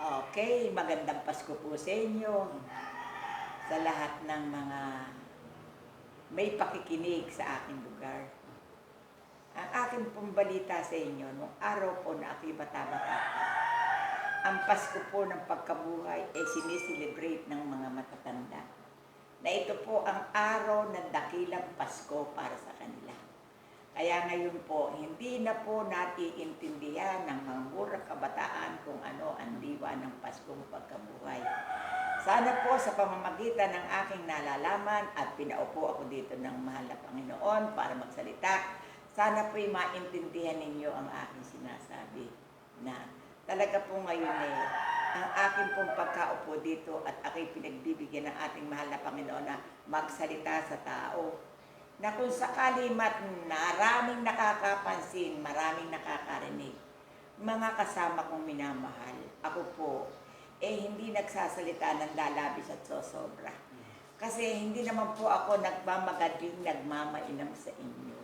Okay, magandang Pasko po sa inyo, sa lahat ng mga may pakikinig sa aking lugar. Ang aking pong balita sa inyo, nung araw po na ako'y bata-bata pa, ang Pasko po ng pagkabuhay ay siniselebrate ng mga matatanda. Na ito po ang araw ng dakilang Pasko para sa kanila. Kaya ngayon po, hindi na po natiintindihan ng mga murang kabataan kung ano ang diwa ng Paskong pagkabuhay. Sana po sa pamamagitan ng aking nalalaman at pinaupo ako dito ng mahal na Panginoon para magsalita, sana po'y maintindihan ninyo ang aking sinasabi na talaga po ngayon ang aking pong pagkaupo dito at ako'y pinagbibigyan ng ating mahal na Panginoon na magsalita sa tao. Na kung sakali maraming nakakapansin, maraming nakakarinig, mga kasama kong minamahal, ako po, hindi nagsasalita ng lalabis at sosobra. Kasi hindi naman po ako nagmamagaling, nagmamainam sa inyo.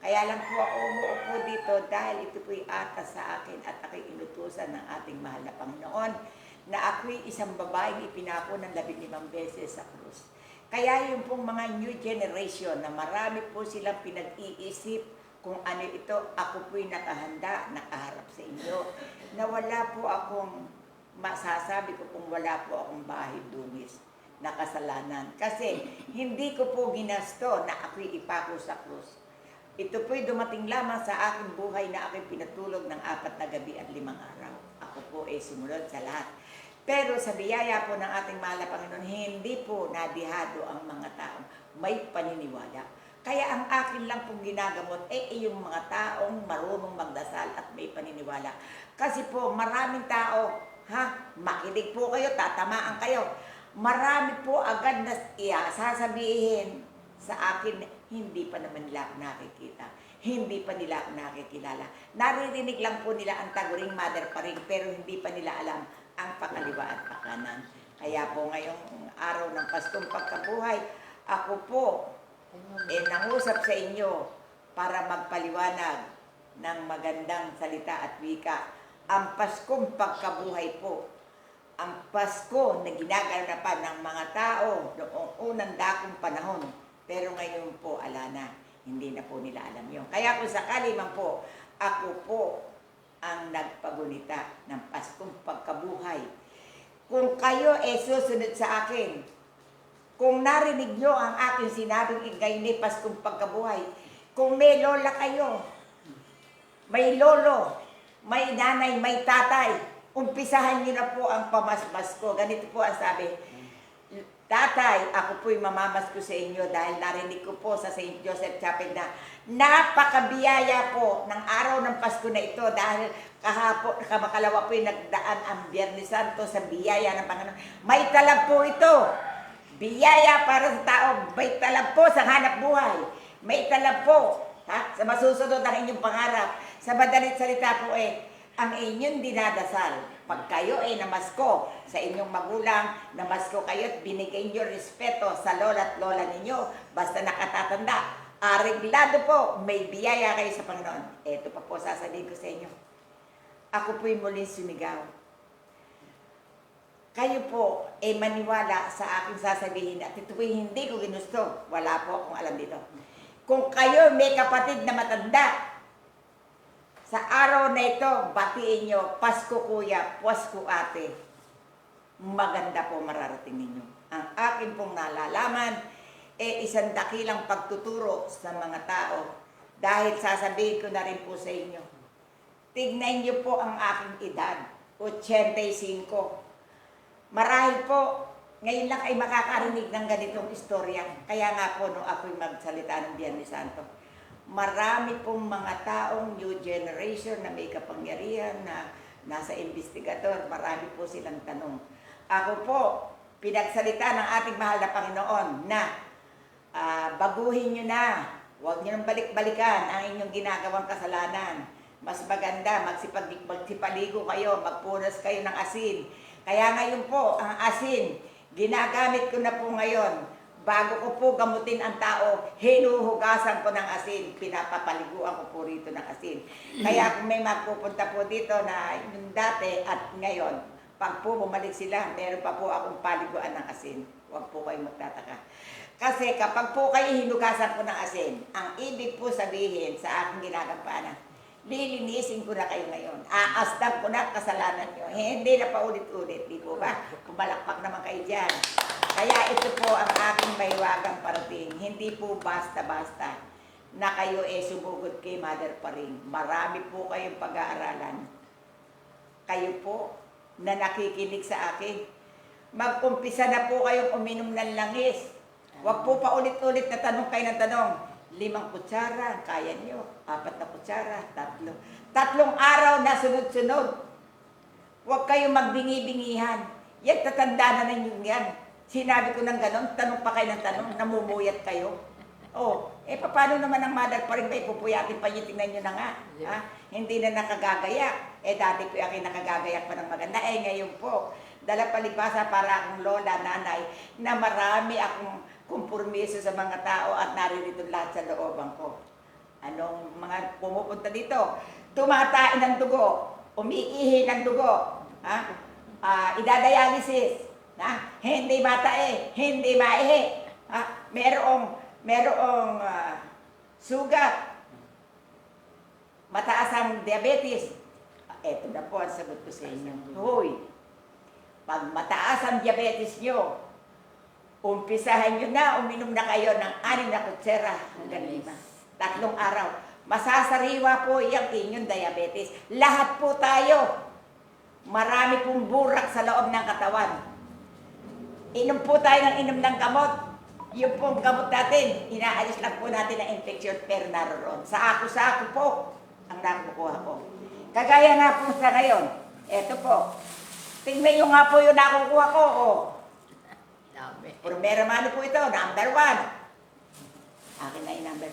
Kaya lang po ako umuupo dito dahil ito po'y atas sa akin at ako'y inutusan ng ating mahal na Panginoon na ako'y isang babaeng ipinako ng 15 beses sa krus. Kaya yung pong mga new generation na marami po silang pinag-iisip kung ano ito, ako po'y nakahanda, nakaharap sa inyo, na wala po akong masasabi ko kung wala po akong bahid dungis na kasalanan. Kasi hindi ko po ginasto na ako'y ipako sa krus. Ito po'y dumating lamang sa aking buhay na ako'y pinatulog ng 4 na gabi at 5 araw. Ako po ay sumunod sa lahat. Pero sa biyaya po ng ating mahal na Panginoon, hindi po nadihado ang mga taong may paniniwala. Kaya ang akin lang pong ginagamot yung mga taong marunong magdasal at may paniniwala. Kasi po maraming tao, makinig po kayo, tatamaan kayo. Marami po agad na sasabihin sa akin, hindi pa naman nila ako nakikita. Hindi pa nila ako nakikilala. Naririnig lang po nila ang taguring mother pa rin, pero hindi pa nila alam ang pakaliwa at pakanan. Kaya po ngayong araw ng Paskong Pagkabuhay, ako po nangusap sa inyo para magpaliwanag ng magandang salita at wika. Ang Paskong Pagkabuhay po, ang Pasko na ginaganapan ng mga tao noong unang dakong panahon. Pero ngayon po, ala na, hindi na po nila alam yun. Kaya kung sakali man po, ako po ang nagpagunita ng Paskong Pagkabuhay. Kung kayo susunod sa akin, kung narinig nyo ang aking sinabing igay ni Paskong Pagkabuhay, kung may lola kayo, may lolo, may nanay, may tatay, umpisahan nyo na po ang pamasmas ko. Ganito po ang sabi, Tatay, ako po'y mamamasko sa inyo dahil narinig ko po sa St. Joseph Chapel na napakabiyaya po ng araw ng Pasko na ito dahil kahapon, kamakalawa po'y nagdaan ang Biyernes Santo sa biyaya ng Panginoon. May talab po ito. Biyaya para sa tao, may talab po sa hanap buhay. May talab po sa masusunod ng inyong pangarap. Sa madalit salita po ang inyong dinadasal. Pag kayo namasko sa inyong magulang, namasko kayo at binigay nyo respeto sa lola at lola ninyo, basta nakatatanda, areglado po, may biyaya kayo sa Panginoon. Ito pa po sasabihin ko sa inyo. Ako po'y muling sumigaw. Kayo po maniwala sa aking sasabihin at ito po'y hindi ko ginusto. Wala po akong alam dito. Kung kayo may kapatid na matanda, sa araw na ito, batiin nyo, Pasko kuya, Pasko ate. Maganda po mararating ninyo. Ang akin pong nalalaman, isang dakilang pagtuturo sa mga tao. Dahil sasabihin ko na rin po sa inyo. Tignan nyo po ang aking edad, 85. Marahil po, ngayon lang ay makakarinig ng ganitong istorya. Kaya nga po, nung ako'y magsalita ng Biyernes Santo, marami pong mga taong new generation na may kapangyarihan na nasa investigador, marami po silang tanong. Ako po, pinagsalita ng ating mahal na Panginoon na baguhin nyo na, huwag nyo nang balik-balikan ang inyong ginagawang kasalanan. Mas maganda, magsipaligo kayo, magpunas kayo ng asin. Kaya ngayon po, ang asin, ginagamit ko na po ngayon. Bago ko po gamutin ang tao, hinuhugasan ko ng asin, pinapapaliguan ko po rito ng asin. Kaya kung may magpupunta po dito na yung dati at ngayon, Pag po bumalik sila, meron pa po akong paliguan ng asin. Huwag po kayong magtataka. Kasi kapag po kayo hinugasan ko ng asin, ang ibig po sabihin sa aking ginagampanan, lilinisin ko na kayo ngayon. Aastag ko na kasalanan nyo. Hindi na paulit-ulit, di po ba? Pumalakpak naman kayo dyan. Kaya ito po ang aking baywagang parating. Hindi po basta-basta na kayo sumugod kay Mother pa rin. Marami po kayong pag-aaralan. Kayo po na nakikinig sa akin, mag-umpisa na po kayong uminom ng langis. Huwag po pa ulit-ulit na tanong kayo ng tanong. 5 kutsara, kaya nyo. 4 na kutsara, 3. 3 araw na sunod-sunod. Huwag kayong magbingi-bingihan. Yan, tatanda na ninyo yan. Sinabi ko ng ganon, tanong pa kayo ng tanong, namumuyat kayo. Oh, paano naman ang Mother pa rin ba? Ipupuyatin pa nyo, tingnan nyo na nga. Ha? Hindi na nakagagayak. Dati po aking nakagagayak pa ng maganda. Ngayon po, dala palibasa para akong lola, nanay, na marami akong kumpormiso sa mga tao at naririto lahat sa looban ko. Anong mga pumupunta dito? Tumatain ng dugo, umiihi ng dugo, ha? Idadialysis, ha? Hindi matae, hindi maihi, ha? Merong sugat, mataas ang diabetes. Eto na po ang sagot ko sa inyo. Hoy, pag mataas ang diabetes nyo, umpisahan nyo na, uminom na kayo ng 6 na kutsara hanggang 5. 3 araw. Masasariwa po yung inyong diabetes. Lahat po tayo. Marami pong burak sa loob ng katawan. Inom po tayo ng inom ng gamot. Yung pong gamot natin, inaayos lang po natin ang infection pero naroon. Sa ako po ang nakukuha ko. Kagaya nga po sa ngayon, eto po. Tingnan nyo nga po yung nakukuha ko. Oh. Primera mano po ito, number 1. Akin na yung number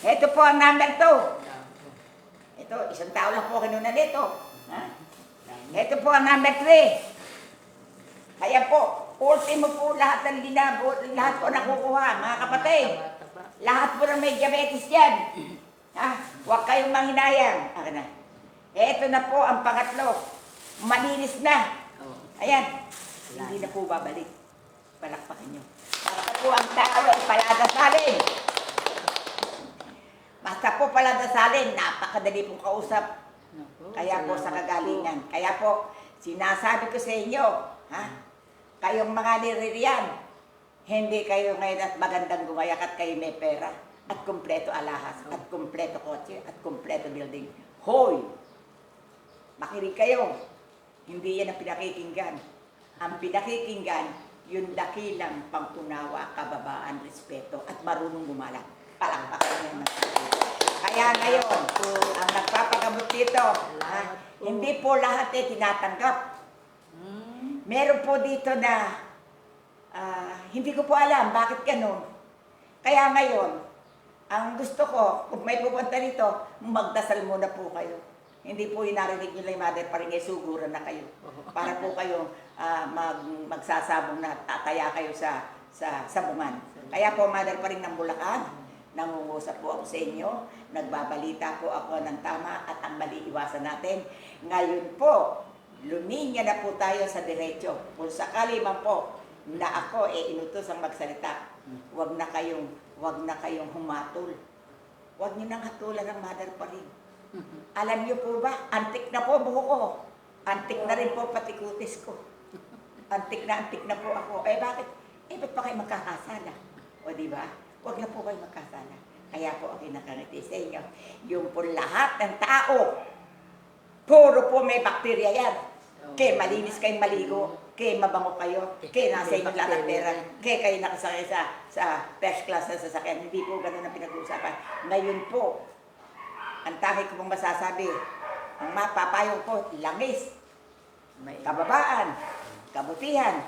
2. Ito po ang number 2. Ito, 1 tao lang po kinuna dito. Ha? Ito po ang number 3. Kaya po, ultimo po lahat ng linabo, lahat po nakukuha, mga kapatid. Lahat po ng may diabetes yan. Ha? Huwag kayong manghinayang. Akin na. Ito na po ang pangatlo. Malinis na. Ayan. Hindi na po babalik. Palakpakan nyo. Basta po ang tao ay paladasalin. Basta po paladasalin, napakadali pong kausap. Kaya po sa kagalingan. Kaya po, sinasabi ko sa inyo, ha? Kayong mga niririyan, hindi kayo ngayon at magandang gumayak at kayo may pera. At kumpleto alahas, at kumpleto kotse, at kumpleto building. Hoy! Makinig kayo. Hindi yan ang pinakikinggan. Ang pinakikinggan, yung dakilang pangtunawa, kababaan, respeto, at marunong gumalang. Palakpakan yan. Kaya ngayon, ang nagpapagamot dito, hindi po lahat tinatanggap. Meron po dito na, hindi ko po alam bakit ganun. Kaya ngayon, ang gusto ko, kung may pupunta dito, magdasal muna po kayo. Hindi po inarinig nyo lang yung Mother pa rin, suguran na kayo. Para po kayo magsasabong na tataya kayo sa sabungan. Kaya po Mother pa rin ng Bulacan, nangungusap po ako sa inyo, nagbabalita po ako ng tama at ang mali iwasan natin. Ngayon po, luminya na po tayo sa diretso. Kung sakali man po na ako inutos ang magsalita, wag na kayong humatol. Wag niyo nang hatulan ng Mother pa rin. Alam niyo po ba, antik na po buho ko. Antik na rin po pati kutis ko. Antik na po ako. Bakit? Ba't pa kayo magkakasala? O di ba? Wag na po kayo magkasala. Kaya po ako nakangiti sa inyo. Yung po lahat ng tao, puro po may bakterya yan. Kaya malinis kayong maligo, kaya mabango kayo, kaya nasa inyo lahat ng pera, kaya kayo nakasakay sa first class na sasakyan. Hindi po ganun ang pinag-uusapan. Ngayon po, ang tangi ko pong masasabi, ang mapapayong ko, langis, kababaan, kabutihan.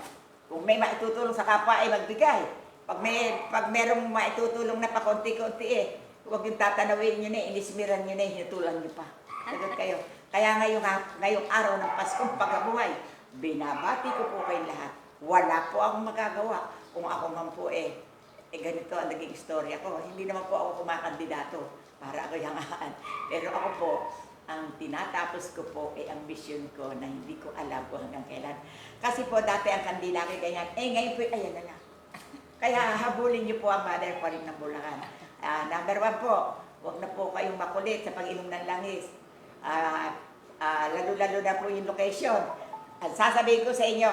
Kung may maitutulong sa kapwa ay magbigay. Pag merong maitutulong na pa konti-konti huwag yung tatanawin nyo na, inismiran nyo na, hinutulan nyo pa. Sagot kayo. Kaya ngayong araw ng Paskong Pagkabuhay, binabati ko po kayong lahat. Wala po akong magagawa. Kung ako man po ganito ang naging istorya ko. Hindi naman po ako kumakandidato para ako yangaan. Pero ako po, Ang tinatapos ko po ay ang mission ko na hindi ko alam kung hanggang kailan. Kasi po dati ang kandila ko ganyan, ngayon po, ayan na lang. Kaya habulin niyo po ang Mother pa rin ng Bulacan. Number 1 po, huwag na po kayong makulit sa pag-inom ng langis. Lalo-lalo na po yung location. At sasabihin ko sa inyo,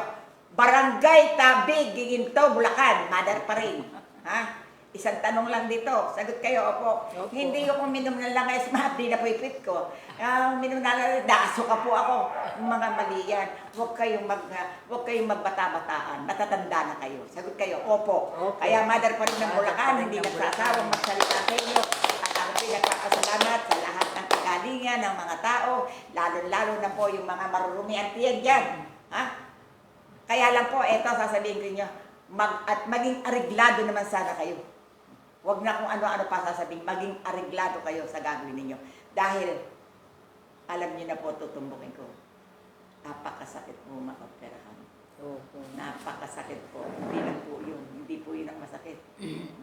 Barangay Tabig, Giginto, Bulacan, Mother pa rin. Ha? Isang tanong lang dito, sagot kayo, opo. Hindi ko kung minom ng langis, di na po ipit ko. Minom na lang, daso ka po ako. Mga mali yan. Huwag kayong magbata-bataan. Matatanda na kayo. Sagot kayo, opo. Okay. Kaya Mother pa rin ng Bulacan, hindi nagsasawang magsalita sa inyo. At ako pinagpapasalamat sa lahat ng kagalingan ng mga tao, lalo-lalo na po yung mga marurumi ang tiyan dyan. Ha? Kaya lang po, eto sasabihin ko niyo, at maging areglado naman sana kayo. Huwag na kung ano-ano pa sasabihin, maging areglado kayo sa gagawin ninyo. Dahil, alam niyo na po, tutumbukin ko. Napakasakit po makaperahan. Napakasakit po. Hindi lang po yun. Hindi po yun ang masakit.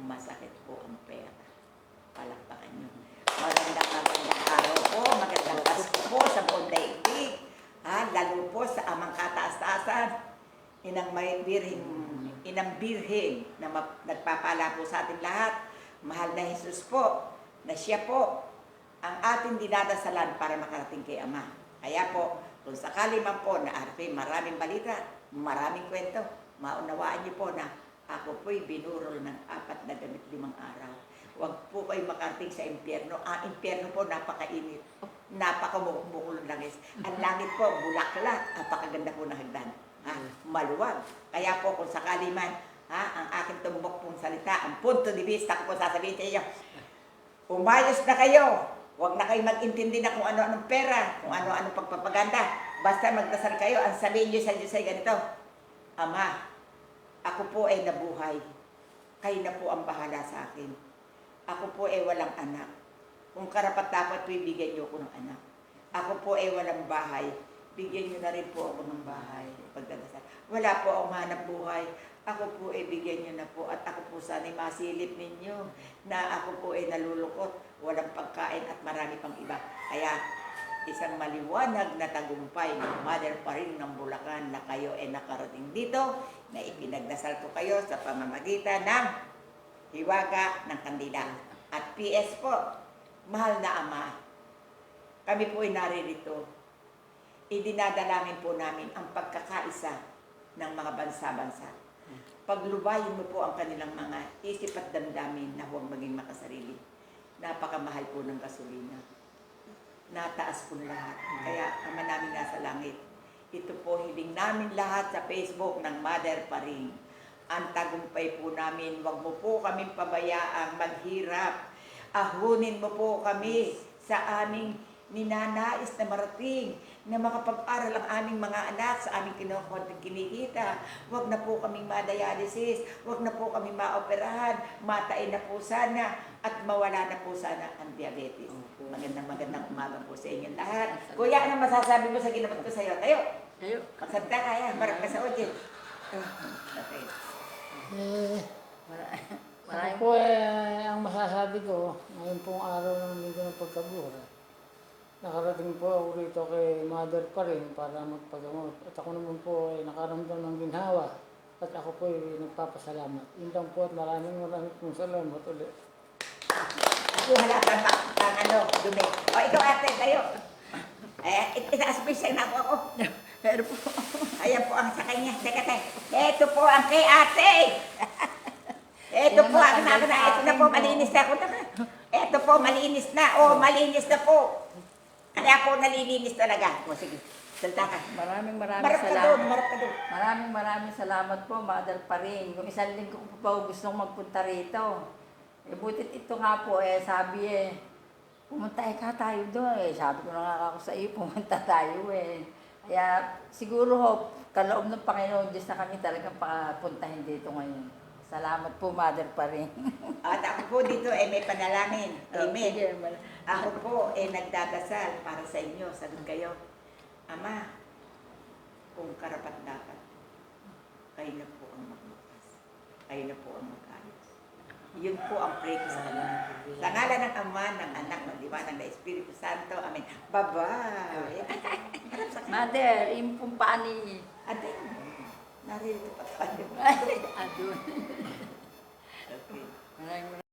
Masakit po ang pera. Palakpakan niyo. Magandang araw po. Magandang Pasko po sa buong daigdig. Lalo po sa amang kataas-taasan. Inang birhing na nagpapala po sa ating lahat. Mahal na Jesus po, na siya po ang ating dinadasalan para makarating kay Ama. Kaya po, kung sakali man po na maraming balita, maraming kwento, maunawaan niyo po na ako po'y binurol ng 4 na gamit 5 araw. Huwag po kayo makarating sa impyerno. Ang impyerno po napakainit, napakamukul ng langis. Ang langit po, bulaklak, napakaganda po ng hagdan. Maluwag. Kaya po kung sakali man, ang aking tumbok pong salita, ang punto de vista ko po sasabihin sa inyo, umayos na kayo. Huwag na kayo mag-intindi na kung ano-anong pera, kung ano-anong pagpapaganda. Basta magdasal kayo, ang sabihin nyo sa Diyos ay ganito, Ama, ako po ay nabuhay. Kayo na po ang bahala sa akin. Ako po ay walang anak. Kung karapat-dapat po, bigyan nyo ako ng anak. Ako po ay walang bahay. Bigyan nyo na rin po ako ng bahay. Pagdadasal. Wala po akong hanap buhay. Ako po ay bigyan nyo na po. At ako po sana'y masilip ninyo na ako po ay nalulukot. Walang pagkain at marami pang iba. Kaya isang maliwanag na tagumpay ng Mother pa rin ng Bulacan na kayo ay nakarating dito, na ipinagdasal ko kayo sa pamamagitan ng hiwaga ng kandila. At PS po, mahal na Ama, kami po ay naririto. Idinadalangin po namin ang pagkakaisa ng mga bansa-bansa. Paglubayin mo po ang kanilang mga isip at damdamin na huwag maging makasarili. Napakamahal po ng gasolina. Nataas po lahat. Kaya Ama namin nasa langit. Ito po hiling namin lahat sa Facebook ng Mother pa rin. Ang tagumpay po namin, huwag mo po kaming pabayaang maghirap. Ahunin mo po kami sa aming ninanais na marating, na makapag-aral ang aming mga anak sa aming kinukunting kinikita. Huwag na po kaming madialysis, huwag na po kaming maoperahan, matain na po sana, at mawala na po sana ang diabetes. Magandang umaga po sa inyo lahat. Kuya, ano masasabi mo sa ginamot ko sa iyo? Tayo. Magsabda kaya, marap ka sa audio. Okay. Ako po ang masasabi ko, ngayon pong araw ng linggo ng pagkabuhay. Nakarating po ako rito kay Mother pa rin para magpagamot. At ako naman po ay nakaramdam ng ginhawa. At ako po ay nagpapasalamat. Yun lang po at maraming pong salamat ulit. Ako halatan pa ang dumi. O ikaw ate, tayo. Itaas-pisa na ako. Pero po, ayan po ang sa kanya. Teka. Ito po ang kay ate. Ito po, ito na po, malinis na ako. Ito po, malinis na. Malinis na po. Kaya po nalilinis talaga. Sige, salta ka. Maraming Marap salamat. ka doon. Maraming salamat po, Mother pa rin. Yung isang linggo ko pa gustong magpunta rito. Butit ito nga po, sabi pumunta ka tayo doon. Sabi ko na nga ako sa iyo, pumunta tayo Kaya siguro kaloob ng Panginoon Diyos na kami talagang papuntahin dito ngayon. Salamat po, Mother pa rin. At ako po dito may panalangin. Amen. Sige, Ako po nagdadasal para sa inyo. Sagot kayo, Ama, kung karapat-dapat, kayo na po ang magbukas. Kayo na po ang mag-ayos. Yun po ang pray ko sa kanya. Sa ngalan ng Ama, ng Anak, ng Liwanag, ng Espiritu Santo. Amen. Bye-bye. Mother, yung pong paani. Ate, narito pa tayo. Adun.